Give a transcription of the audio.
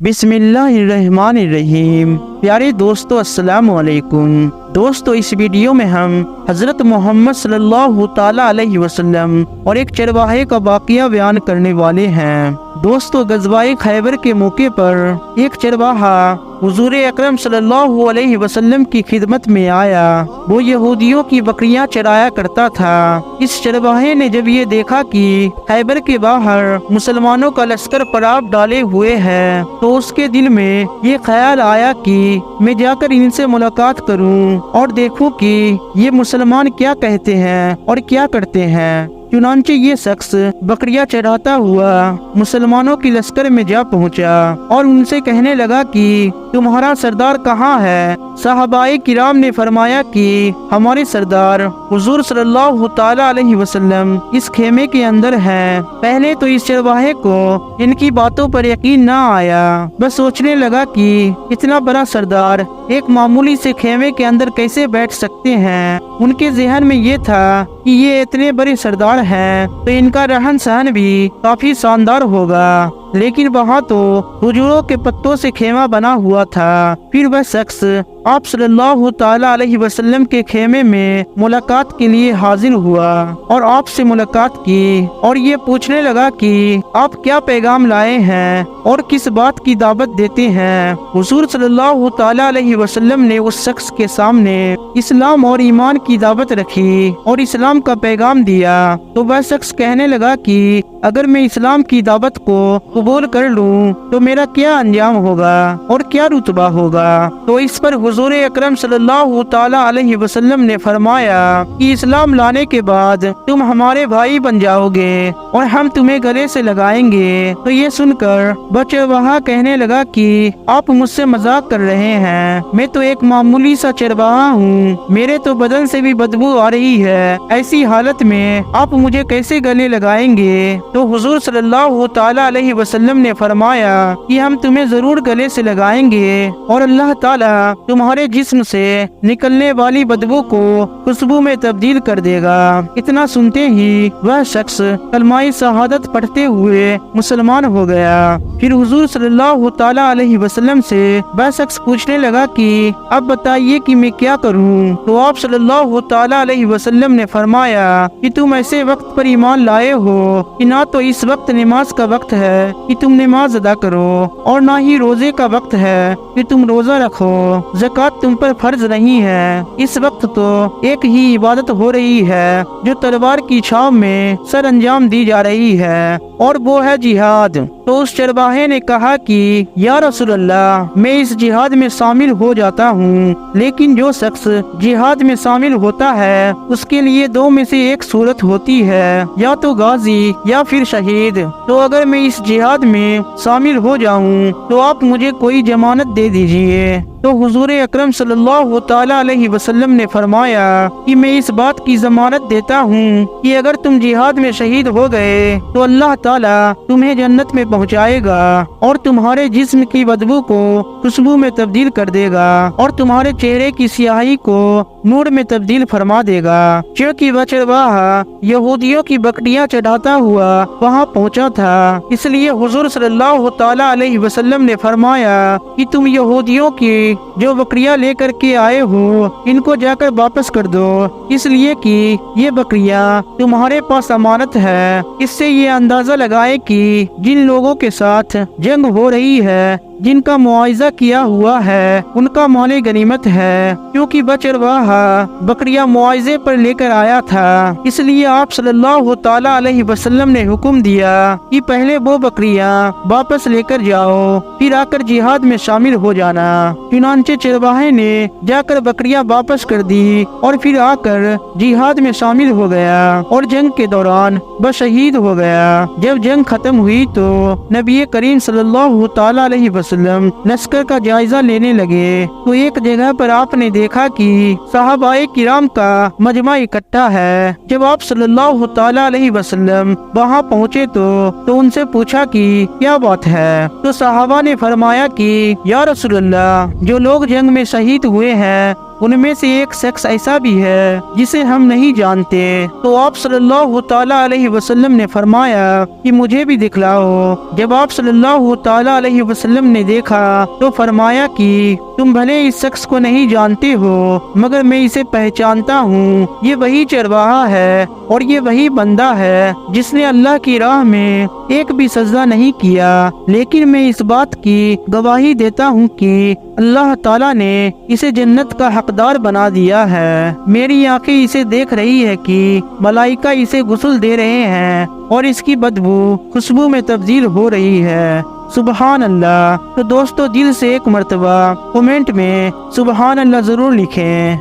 بسم اللہ الرحمن الرحیم۔ پیارے دوستو السلام علیکم۔ دوستو اس ویڈیو میں ہم حضرت محمد صلی اللہ تعالی علیہ وسلم اور ایک چرواہے کا واقعہ بیان کرنے والے ہیں۔ دوستو غزوہ خیبر کے موقع پر ایک چرواہا حضور اکرم صلی اللہ علیہ وسلم کی خدمت میں آیا۔ وہ یہودیوں کی بکریاں چرایا کرتا تھا۔ اس چرواہے نے جب یہ دیکھا کہ خیبر کے باہر مسلمانوں کا لشکر پڑاؤ ڈالے ہوئے ہے تو اس کے دل میں یہ خیال آیا کہ میں جا کر ان سے ملاقات کروں اور دیکھوں کہ یہ مسلمان کیا کہتے ہیں اور کیا کرتے ہیں۔ چنانچہ یہ شخص بکریاں چراتا ہوا مسلمانوں کی لشکر میں جا پہنچا اور ان سے کہنے لگا کہ تمہارا سردار کہاں ہے؟ صحابہ کرام نے فرمایا کہ ہمارے سردار حضور صلی اللہ تعالی علیہ وسلم اس خیمے کے اندر ہیں۔ پہلے تو اس چرواہے کو ان کی باتوں پر یقین نہ آیا، بس سوچنے لگا کہ اتنا بڑا سردار ایک معمولی سے خیمے کے اندر کیسے بیٹھ سکتے ہیں۔ ان کے ذہن میں یہ تھا کہ یہ اتنے بڑے سردار ہیں تو ان کا رہن سہن بھی کافی شاندار ہوگا، لیکن وہاں تو کھجوروں کے پتوں سے خیمہ بنا ہوا تھا۔ پھر وہ شخص آپ صلی اللہ تعالی علیہ وسلم کے خیمے میں ملاقات کے لیے حاضر ہوا اور آپ سے ملاقات کی اور یہ پوچھنے لگا کہ آپ کیا پیغام لائے ہیں اور کس بات کی دعوت دیتے ہیں۔ حضور صلی اللہ تعالی علیہ وسلم نے اس شخص کے سامنے اسلام اور ایمان کی دعوت رکھی اور اسلام کا پیغام دیا تو وہ شخص کہنے لگا کہ اگر میں اسلام کی دعوت کو قبول کر لوں تو میرا کیا انجام ہوگا اور کیا رتبہ ہوگا؟ تو اس پر حضور اکرم صلی اللہ تعالی علیہ وسلم نے فرمایا کہ اسلام لانے کے بعد تم ہمارے بھائی بن جاؤ گے اور ہم تمہیں گلے سے لگائیں گے۔ تو یہ سن کر چرواہا کہنے لگا کہ آپ مجھ سے مذاق کر رہے ہیں، میں تو ایک معمولی سا چرواہا ہوں، میرے تو بدن سے بھی بدبو آ رہی ہے، ایسی حالت میں آپ مجھے کیسے گلے لگائیں گے؟ تو حضور صلی اللہ تعالی علیہ وسلم نے فرمایا کہ ہم تمہیں ضرور گلے سے لگائیں گے اور اللہ تعالیٰ تمہارے جسم سے نکلنے والی بدبو کو خوشبو میں تبدیل کر دے گا۔ اتنا سنتے ہی وہ شخص کلمہ شہادت پڑھتے ہوئے مسلمان ہو گیا۔ پھر حضور صلی اللہ تعالی علیہ وسلم سے وہ شخص پوچھنے لگا کہ اب بتائیے کہ میں کیا کروں؟ تو آپ صلی اللہ تعالی علیہ وسلم نے فرمایا کہ تم ایسے وقت پر ایمان لائے ہو کہ نہ تو اس وقت نماز کا وقت ہے کہ تم نماز ادا کرو اور نہ ہی روزے کا وقت ہے کہ تم روزہ رکھو، زکوٰۃ تم پر فرض نہیں ہے، اس وقت تو ایک ہی عبادت ہو رہی ہے جو تلوار کی چھاؤں میں سر انجام دی جا رہی ہے اور وہ ہے جہاد۔ تو اس چرواہے نے کہا کہ یا رسول اللہ، میں اس جہاد میں شامل ہو جاتا ہوں، لیکن جو شخص جہاد میں شامل ہوتا ہے اس کے لیے دو میں سے ایک صورت ہوتی ہے، یا تو غازی یا پھر شہید۔ تو اگر میں اس جہاد میں شامل ہو جاؤں تو آپ مجھے کوئی ضمانت دے دیجئے۔ تو حضور اکرم صلی اللہ تعالی علیہ وسلم نے فرمایا کہ میں اس بات کی ضمانت دیتا ہوں کہ اگر تم جہاد میں شہید ہو گئے تو اللہ تعالیٰ تمہیں جنت میں پہنچائے گا اور تمہارے جسم کی بدبو کو خوشبو میں تبدیل کر دے گا اور تمہارے چہرے کی سیاہی کو نور میں تبدیل فرما دے گا۔ چونکہ وہ چرواہا یہودیوں کی بکریاں چڑھاتا ہوا وہاں پہنچا تھا، اس لیے حضور صلی اللہ تعالی علیہ وسلم نے فرمایا کہ تم یہودیوں کی جو بکریاں لے کر کے آئے ہو ان کو جا کر واپس کر دو، اس لیے کہ یہ بکریاں تمہارے پاس امانت ہے۔ اس سے یہ اندازہ لگائے کہ جن لوگوں کے ساتھ جنگ ہو رہی ہے، جن کا معاوضہ کیا ہوا ہے، ان کا مال غنیمت ہے، کیونکہ چرواہا بکریاں معاوضے پر لے کر آیا تھا، اس لیے آپ صلی اللہ تعالی علیہ وسلم نے حکم دیا کہ پہلے وہ بکریاں واپس لے کر جاؤ، پھر آ کر جہاد میں شامل ہو جانا۔ چنانچہ چرواہے نے جا کر بکریاں واپس کر دی اور پھر آ کر جہاد میں شامل ہو گیا اور جنگ کے دوران وہ شہید ہو گیا۔ جب جنگ ختم ہوئی تو نبی کریم صلی اللہ تعالی علیہ وسلم لشکر کا جائزہ لینے لگے تو ایک جگہ پر آپ نے دیکھا کہ صحابہ کرام کا مجمع اکٹھا ہے۔ جب آپ صلی اللہ تعالی علیہ وسلم وہاں پہنچے تو ان سے پوچھا کہ کیا بات ہے؟ تو صحابہ نے فرمایا کہ یا رسول اللہ، جو لوگ جنگ میں شہید ہوئے ہیں ان میں سے ایک شخص ایسا بھی ہے جسے ہم نہیں جانتے۔ تو آپ صلی اللہ تعالیٰ علیہ وسلم نے فرمایا کہ مجھے بھی دکھلاؤ۔ جب آپ صلی اللہ تعالیٰ علیہ وسلم نے دیکھا تو فرمایا کہ تم بھلے اس شخص کو نہیں جانتے ہو مگر میں اسے پہچانتا ہوں، یہ وہی چرواہا ہے اور یہ وہی بندہ ہے جس نے اللہ کی راہ میں ایک بھی سجدہ نہیں کیا، لیکن میں اس بات کی گواہی دیتا ہوں کہ اللہ تعالیٰ نے اسے جنت کا حقدار بنا دیا ہے۔ میری آنکھیں اسے دیکھ رہی ہے کہ ملائکہ اسے غسل دے رہے ہیں اور اس کی بدبو خوشبو میں تبدیل ہو رہی ہے۔ سبحان اللہ۔ تو دوستو دل سے ایک مرتبہ کومنٹ میں سبحان اللہ ضرور لکھیں۔